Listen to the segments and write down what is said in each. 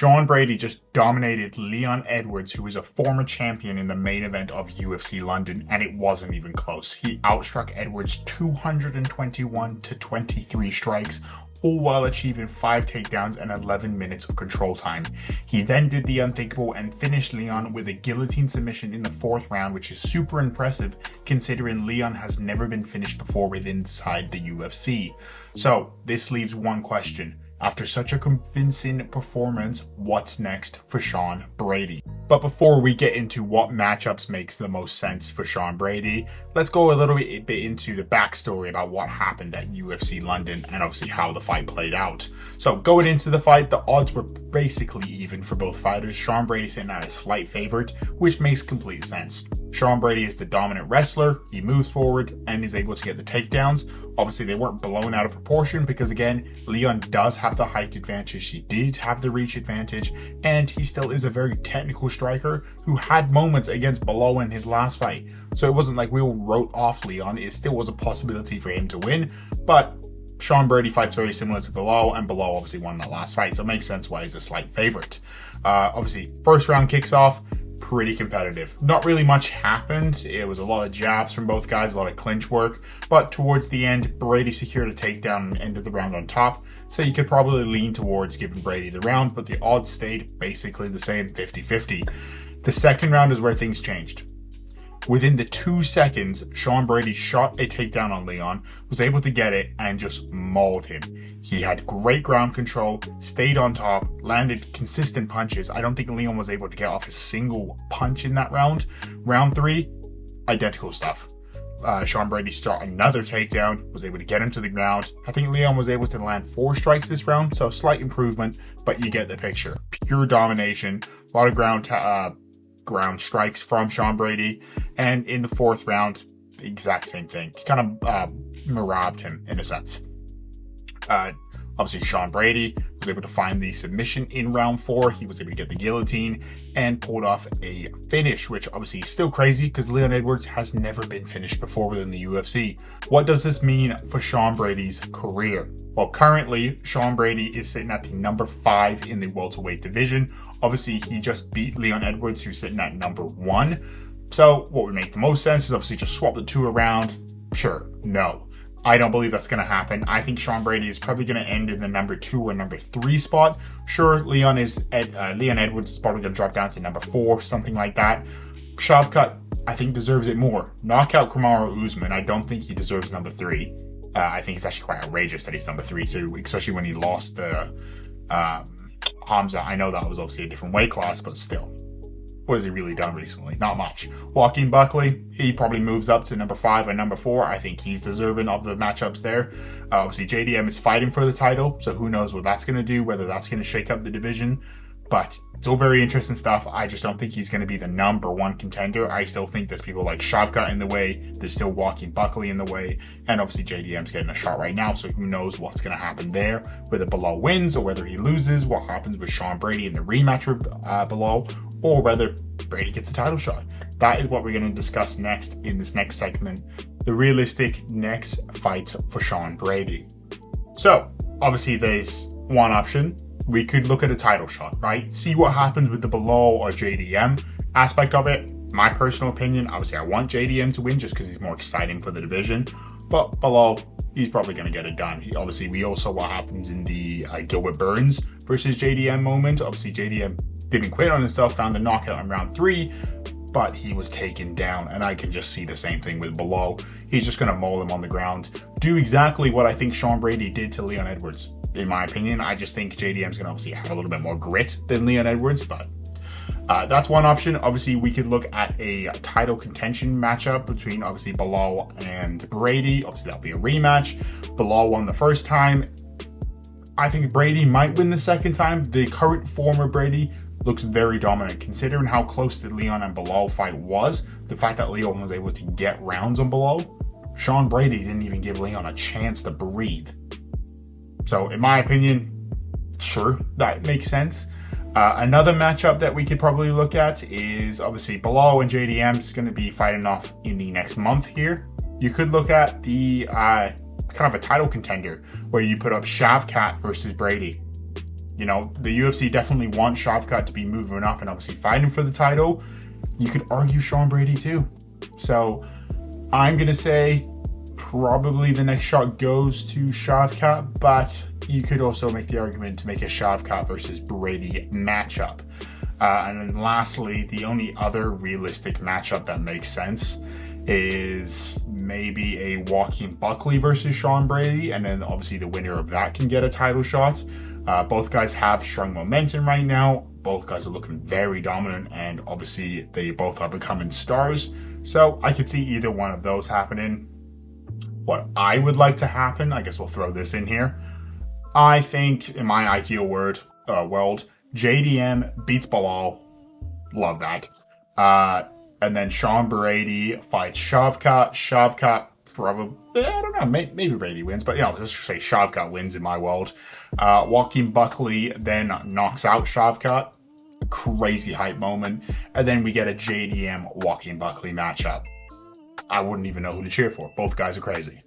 Sean Brady just dominated Leon Edwards, who is a former champion in the main event of UFC London, and it wasn't even close. He outstruck Edwards 221 to 23 strikes, all while achieving 5 takedowns and 11 minutes of control time. He then did the unthinkable and finished Leon with a guillotine submission in the 4th round, which is super impressive considering Leon has never been finished before with inside the UFC. So this leaves one question. After such a convincing performance, what's next for Sean Brady? But before we get into what matchups makes the most sense for Sean Brady, let's go a little bit into the backstory about what happened at UFC London and obviously how the fight played out. So going into the fight, the odds were basically even for both fighters. Sean Brady sitting at a slight favorite, which makes complete sense. Sean Brady is the dominant wrestler, he moves forward and is able to get the takedowns. Obviously they weren't blown out of proportion because again, Leon does have the height advantage, he did have the reach advantage, and he still is a very technical striker who had moments against Belal in his last fight. So it wasn't like we all wrote off Leon, it still was a possibility for him to win, but Sean Brady fights very similar to Belal, and Belal obviously won that last fight, so it makes sense why he's a slight favorite. Obviously, first round kicks off, pretty competitive. Not really much happened. It was a lot of jabs from both guys, a lot of clinch work, but towards the end, Brady secured a takedown and ended the round on top, so you could probably lean towards giving Brady the round, but the odds stayed basically the same, 50-50. The second round is where things changed. Within the 2 seconds, Sean Brady shot a takedown on Leon, was able to get it, and just mauled him. He had great ground control, stayed on top, landed consistent punches. I don't think Leon was able to get off a single punch in that round. Round 3, identical stuff. Sean Brady shot another takedown, was able to get him to the ground. I think Leon was able to land 4 strikes this round, so slight improvement, but you get the picture. Pure domination, a lot of ground strikes from Sean Brady, and in the 4th round, the exact same thing. He kind of marabbed him in a sense. Obviously, Sean Brady was able to find the submission in round 4. He was able to get the guillotine and pulled off a finish, which obviously is still crazy because Leon Edwards has never been finished before within the UFC. What does this mean for Sean Brady's career? Well, currently, Sean Brady is sitting at the number 5 in the welterweight division. Obviously, he just beat Leon Edwards, who's sitting at number 1. So what would make the most sense is obviously just swap the 2 around. Sure, no. I don't believe that's going to happen. I think Sean Brady is probably going to end in the number 2 or number 3 spot. Sure, Leon Edwards is probably going to drop down to number 4, something like that. Shavkat, I think, deserves it more. Knockout Kamaru Usman, I don't think he deserves number 3. I think it's actually quite outrageous that he's number 3 too, especially when he lost Hamza. I know that was obviously a different weight class, but still. What has he really done recently? Not much. Joaquin Buckley, he probably moves up to number 5 or number 4. I think he's deserving of the matchups there. Obviously, JDM is fighting for the title, so who knows what that's going to do, whether that's going to shake up the division. But it's all very interesting stuff. I just don't think he's going to be the number 1 contender. I still think there's people like Shavkat in the way. There's still Joaquin Buckley in the way. And obviously JDM's getting a shot right now, so who knows what's going to happen there. Whether Belal wins or whether he loses, what happens with Sean Brady in the rematch with Belal, or whether Brady gets a title shot. That is what we're going to discuss next in this next segment. The realistic next fight for Sean Brady. So, obviously there's one option. We could look at a title shot, right? See what happens with the Belal or JDM aspect of it. My personal opinion, obviously I want JDM to win just because he's more exciting for the division. But Belal, he's probably going to get it done. Obviously, we all saw what happens in the Gilbert Burns versus JDM moment. Obviously, JDM didn't quit on himself, found the knockout in round 3, but he was taken down. And I can just see the same thing with Belal. He's just going to maul him on the ground. Do exactly what I think Sean Brady did to Leon Edwards. In my opinion, I just think JDM's going to obviously have a little bit more grit than Leon Edwards, but that's one option. Obviously, we could look at a title contention matchup between obviously Belal and Brady. Obviously, that'll be a rematch. Belal won the first time. I think Brady might win the second time. The current form of Brady looks very dominant. Considering how close the Leon and Belal fight was, the fact that Leon was able to get rounds on Belal, Sean Brady didn't even give Leon a chance to breathe. So, in my opinion, sure, that makes sense. Another matchup that we could probably look at is obviously Belal and JDM is going to be fighting off in the next month here. You could look at the kind of a title contender where you put up Shavkat versus Brady. You know, the UFC definitely wants Shavkat to be moving up and obviously fighting for the title. You could argue Sean Brady too. So I'm going to say probably the next shot goes to Shavkat, but you could also make the argument to make a Shavkat versus Brady matchup. And then lastly, the only other realistic matchup that makes sense is maybe a Joaquin Buckley versus Sean Brady, and then obviously the winner of that can get a title shot. Both guys have strong momentum right now. Both guys are looking very dominant, and obviously they both are becoming stars. So I could see either one of those happening. What I would like to happen, I guess we'll throw this in here. I think in my ideal world, JDM beats Belal. Love that. And then Sean Brady fights Shavkat. Shavkat probably, I don't know, maybe Brady wins, but yeah, let's just say Shavkat wins in my world. Joaquin Buckley then knocks out Shavkat. Crazy hype moment. And then we get a JDM Joaquin Buckley matchup. I wouldn't even know who to cheer for. Both guys are crazy.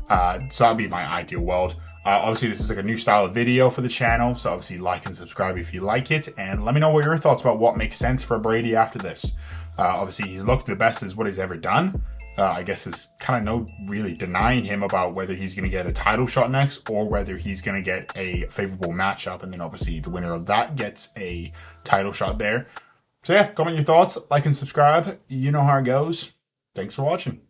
So that'd be my ideal world. Obviously, this is like a new style of video for the channel, so obviously like and subscribe if you like it, and let me know what your thoughts about what makes sense for Brady after this. Obviously, he's looked the best as what he's ever done. I guess there's kind of no really denying him about whether he's going to get a title shot next or whether he's going to get a favorable matchup, and then obviously the winner of that gets a title shot there. So yeah, comment your thoughts, like and subscribe. You know how it goes. Thanks for watching.